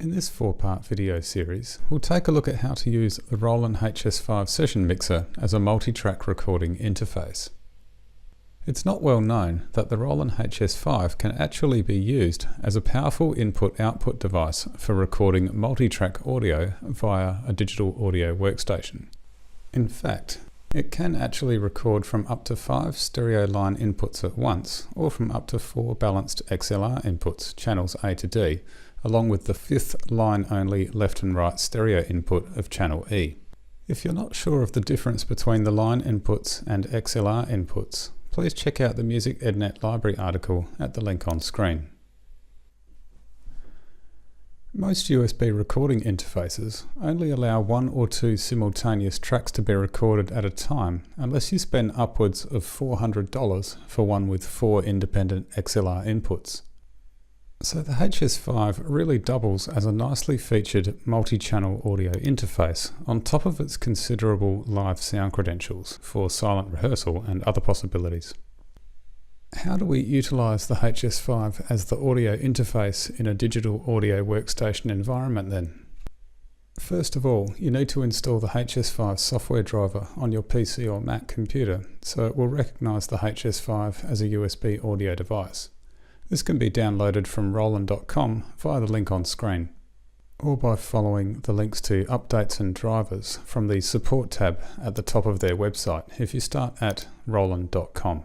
In this 4-part video series, we'll take a look at how to use the Roland HS5 Session Mixer as a multi-track recording interface. It's not well known that the Roland HS5 can actually be used as a powerful input-output device for recording multi-track audio via a digital audio workstation. In fact, it can actually record from up to 5 stereo line inputs at once, or from up to 4 balanced XLR inputs, channels A to D, along with the 5th line-only left and right stereo input of channel E. If you're not sure of the difference between the line inputs and XLR inputs, please check out the Music EdNet library article at the link on screen. Most USB recording interfaces only allow 1 or 2 simultaneous tracks to be recorded at a time, unless you spend upwards of $400 for one with 4 independent XLR inputs. So the HS5 really doubles as a nicely featured multi-channel audio interface on top of its considerable live sound credentials for silent rehearsal and other possibilities. How do we utilize the HS5 as the audio interface in a digital audio workstation environment then? First of all, you need to install the HS5 software driver on your PC or Mac computer so it will recognize the HS5 as a USB audio device. This can be downloaded from Roland.com via the link on screen, or by following the links to updates and drivers from the support tab at the top of their website if you start at Roland.com.